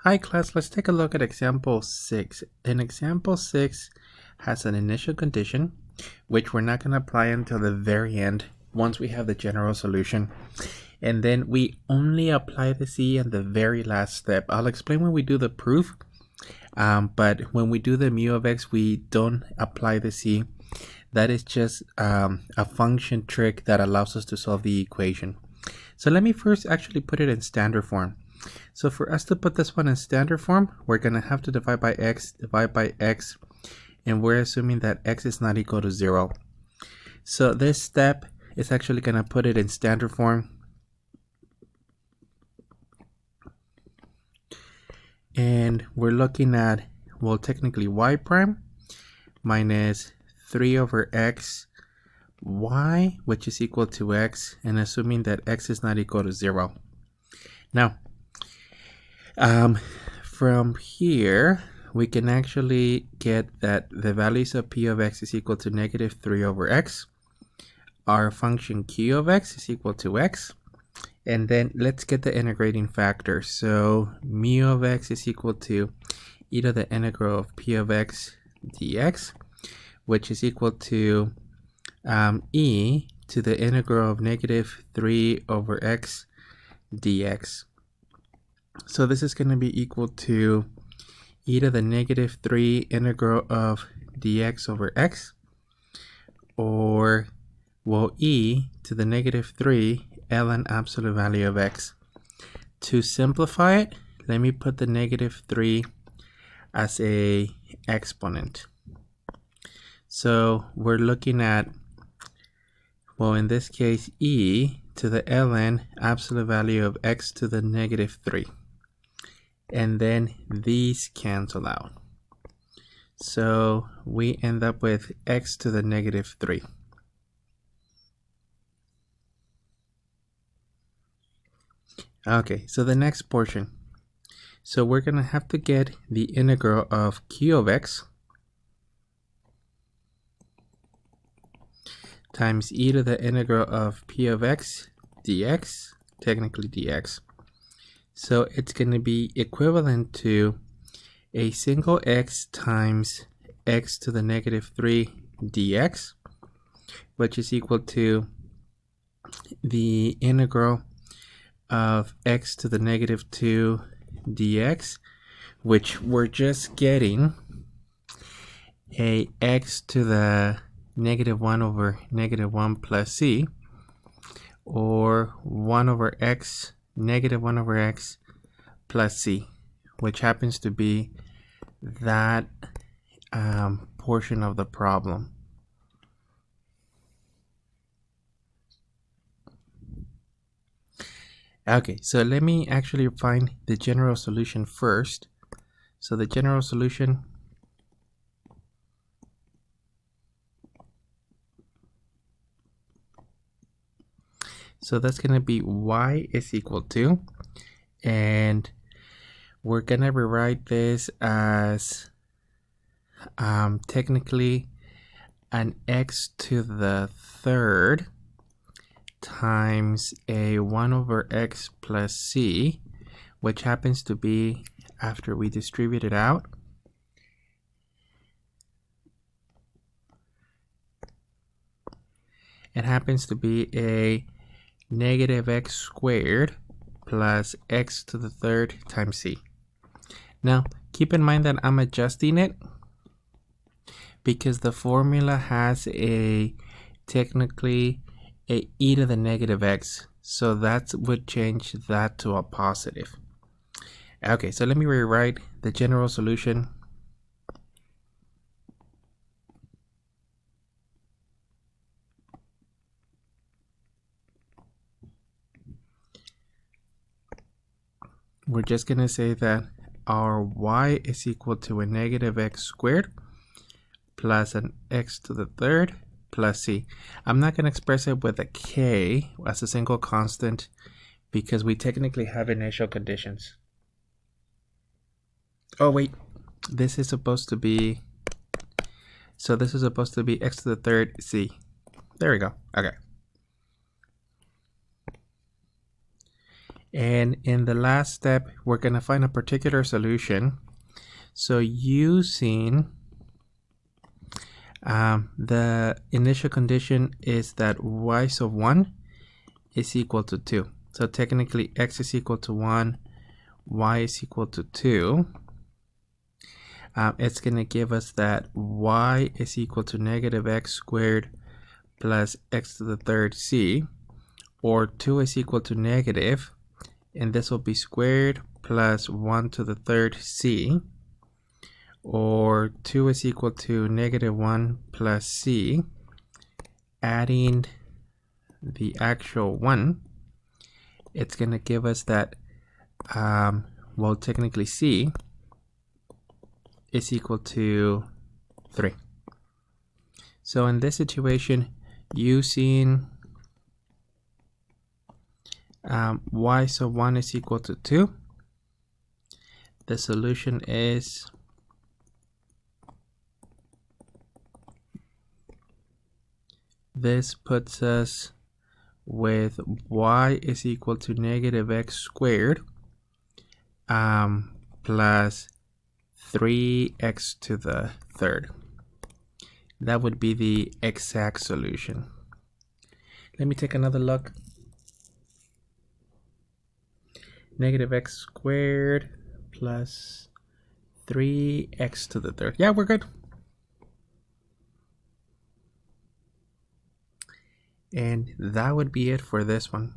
Hi class, let's take a look at example 6. In example 6 has an initial condition, which we're not going to apply until the very end once we have the general solution. And then we only apply the C in the very last step. I'll explain when we do the proof, but when we do the mu of x, we don't apply the C. That is just a function trick that allows us to solve the equation. So let me first actually put it in standard form. So for us to put this one in standard form, we're going to have to divide by x, and we're assuming that x is not equal to 0. So this step is actually going to put it in standard form. And we're looking at, well, technically y prime minus 3 over x y, which is equal to x, and assuming that x is not equal to 0. Now, from here, we can actually get that the values of p of x is equal to negative 3 over x. Our function q of x is equal to x. And then let's get the integrating factor. So mu of x is equal to e to the integral of p of x dx, which is equal to e to the integral of negative 3 over x dx. So this is going to be equal to e to the negative 3 integral of dx over x, or, well, e to the negative 3 ln absolute value of x. To simplify it, let me put the negative 3 as a exponent. So we're looking at, well, in this case, e to the ln absolute value of x to the negative 3. And then these cancel out. So we end up with x to the negative 3. Okay, so the next portion. So we're going to have to get the integral of q of x times e to the integral of p of x dx, technically dx. So it's going to be equivalent to a single x times x to the negative 3 dx, which is equal to the integral of x to the negative 2 dx, which we're just getting a x to the negative 1 over negative 1 plus c, or 1 over x, negative 1 over x plus c, which happens to be that portion of the problem. Okay, so let me actually find the general solution first. So the general solution, so that's going to be y is equal to, and we're going to rewrite this as technically an x to the third times a 1 over x plus c, which happens to be, after we distribute it out, it happens to be a negative x squared plus x to the third times c. Now, keep in mind that I'm adjusting it because the formula has a technically a e to the negative x, so that would change that to a positive. Okay, so let me rewrite the general solution. We're just going to say that our y is equal to a negative x squared plus an x to the third plus c. I'm not going to express it with a k as a single constant because we technically have initial conditions. Oh wait, this is supposed to be, so this is supposed to be x to the third c. There we go. Okay. And in the last step, we're going to find a particular solution. So using the initial condition is that y sub 1 is equal to 2. So technically x is equal to 1, y is equal to 2. It's going to give us that y is equal to negative x squared plus x to the third c, or 2 is equal to negative, and this will be squared plus 1 to the third c, or 2 is equal to negative 1 plus c, adding the actual 1, it's going to give us that, well, technically c is equal to 3. So in this situation, using y sub 1 is equal to 2, the solution is this puts us with y is equal to negative x squared plus 3x to the third. That would be the exact solution. Let me take another look. Negative x squared plus 3x to the third. Yeah, we're good. And that would be it for this one.